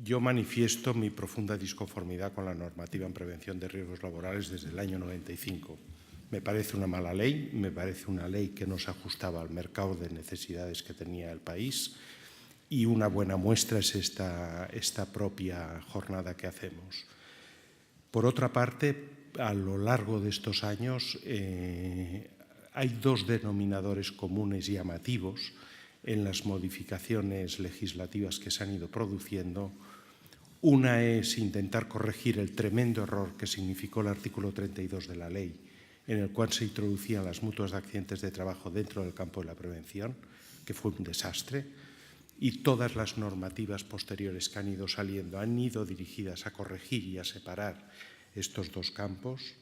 Yo manifiesto mi profunda disconformidad con la normativa en prevención de riesgos laborales desde el año 95. Me parece una mala ley, me parece una ley que no se ajustaba al mercado de necesidades que tenía el país, y una buena muestra es esta propia jornada que hacemos. Por otra parte, a lo largo de estos años hay dos denominadores comunes llamativos en las modificaciones legislativas que se han ido produciendo. Una es intentar corregir el tremendo error que significó el artículo 32 de la ley, en el cual se introducían las mutuas de accidentes de trabajo dentro del campo de la prevención, que fue un desastre, y todas las normativas posteriores que han ido saliendo han ido dirigidas a corregir y a separar estos dos campos.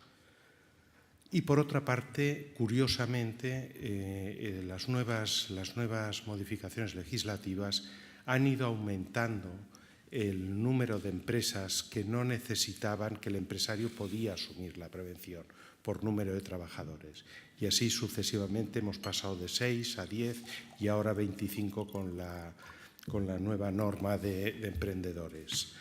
Y por otra parte, curiosamente, las nuevas modificaciones legislativas han ido aumentando el número de empresas que no necesitaban, que el empresario podía asumir la prevención por número de trabajadores. Y así sucesivamente hemos pasado de 6 a 10 y ahora 25 con la nueva norma de emprendedores.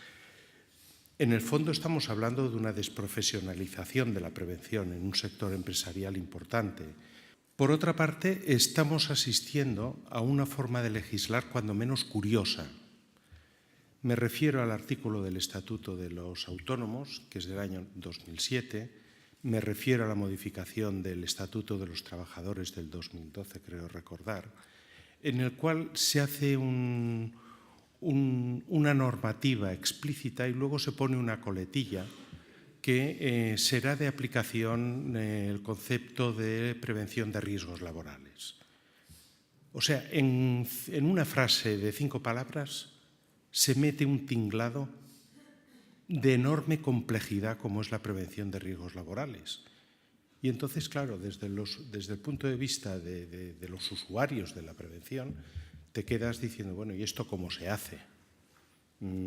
En el fondo estamos hablando de una desprofesionalización de la prevención en un sector empresarial importante. Por otra parte, estamos asistiendo a una forma de legislar cuando menos curiosa. Me refiero al artículo del Estatuto de los Autónomos, que es del año 2007, me refiero a la modificación del Estatuto de los Trabajadores del 2012, creo recordar, en el cual se hace una normativa explícita y luego se pone una coletilla que será de aplicación el concepto de prevención de riesgos laborales. O sea, en una frase de 5 palabras se mete un tinglado de enorme complejidad como es la prevención de riesgos laborales. Y entonces, claro, desde el punto de vista de los usuarios de la prevención, te quedas diciendo, bueno, ¿y esto cómo se hace?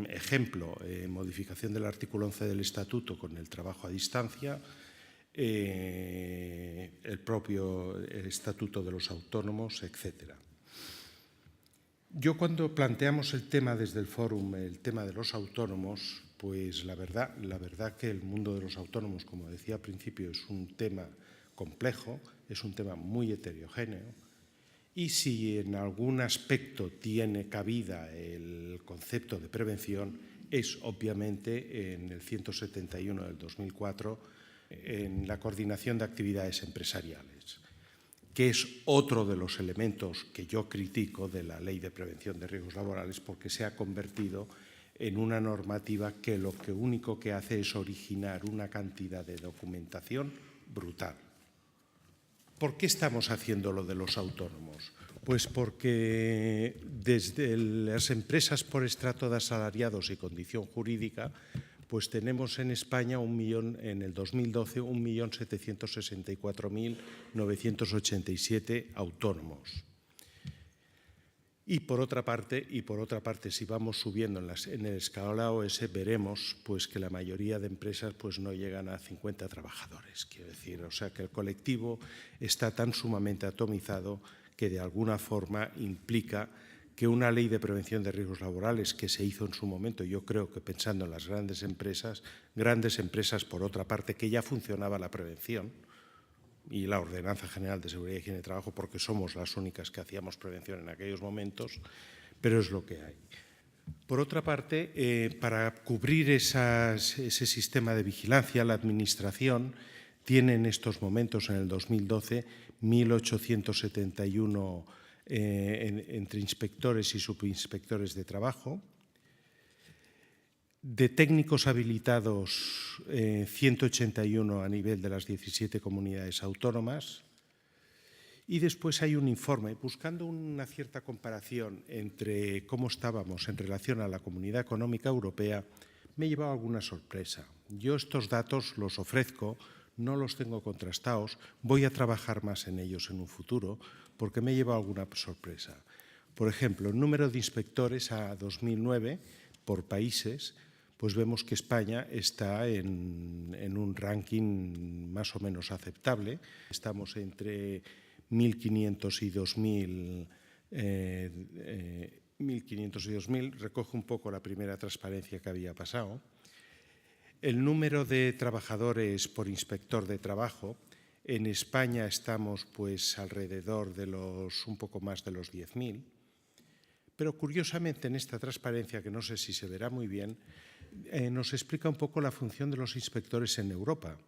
Ejemplo, modificación del artículo 11 del Estatuto con el trabajo a distancia, el propio Estatuto de los Autónomos, etcétera. Yo cuando planteamos el tema desde el Fórum, el tema de los autónomos, pues la verdad que el mundo de los autónomos, como decía al principio, es un tema complejo, es un tema muy heterogéneo, y si en algún aspecto tiene cabida el concepto de prevención, es obviamente en el 171 del 2004, en la coordinación de actividades empresariales, que es otro de los elementos que yo critico de la Ley de Prevención de Riesgos Laborales, porque se ha convertido en una normativa que lo único que hace es originar una cantidad de documentación brutal. ¿Por qué estamos haciendo lo de los autónomos? Pues porque desde las empresas por estrato de asalariados y condición jurídica, pues tenemos en España en el 2012 1.764.987 autónomos. Y por otra parte, si vamos subiendo en el escalón AOS, veremos pues, que la mayoría de empresas pues, no llegan a 50 trabajadores. Quiero decir, o sea que el colectivo está tan sumamente atomizado que de alguna forma implica que una ley de prevención de riesgos laborales que se hizo en su momento, yo creo que pensando en las grandes empresas por otra parte, que ya funcionaba la prevención, y la Ordenanza General de Seguridad y Higiene de Trabajo, porque somos las únicas que hacíamos prevención en aquellos momentos, pero es lo que hay. Por otra parte, para cubrir ese sistema de vigilancia, la Administración tiene en estos momentos, en el 2012, 1.871 entre inspectores y subinspectores de trabajo. De técnicos habilitados, 181 a nivel de las 17 comunidades autónomas. Y después hay un informe, buscando una cierta comparación entre cómo estábamos en relación a la Comunidad Económica Europea, me he llevado alguna sorpresa. Yo estos datos los ofrezco, no los tengo contrastados, voy a trabajar más en ellos en un futuro, porque me he llevado alguna sorpresa. Por ejemplo, el número de inspectores a 2009 por países, pues vemos que España está en un ranking más o menos aceptable. Estamos entre 1.500 y 2.000 1.500 y 2.000, recoge un poco la primera transparencia que había pasado. El número de trabajadores por inspector de trabajo, en España estamos pues alrededor de un poco más de los 10.000, pero curiosamente en esta transparencia, que no sé si se verá muy bien, nos explica un poco la función de los inspectores en Europa.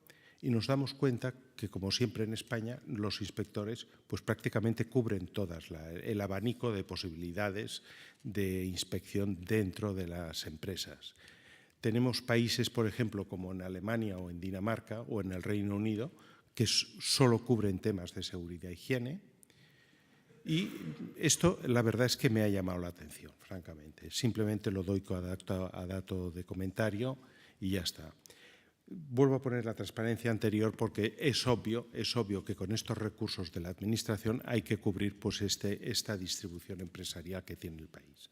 Y nos damos cuenta que, como siempre en España, los inspectores pues prácticamente cubren todas el abanico de posibilidades de inspección dentro de las empresas. Tenemos países, por ejemplo, como en Alemania o en Dinamarca o en el Reino Unido, que solo cubren temas de seguridad e higiene. Y esto, la verdad es que me ha llamado la atención, francamente. Simplemente lo doy a dato de comentario y ya está. Vuelvo a poner la transparencia anterior porque es obvio que con estos recursos de la Administración hay que cubrir pues esta distribución empresarial que tiene el país.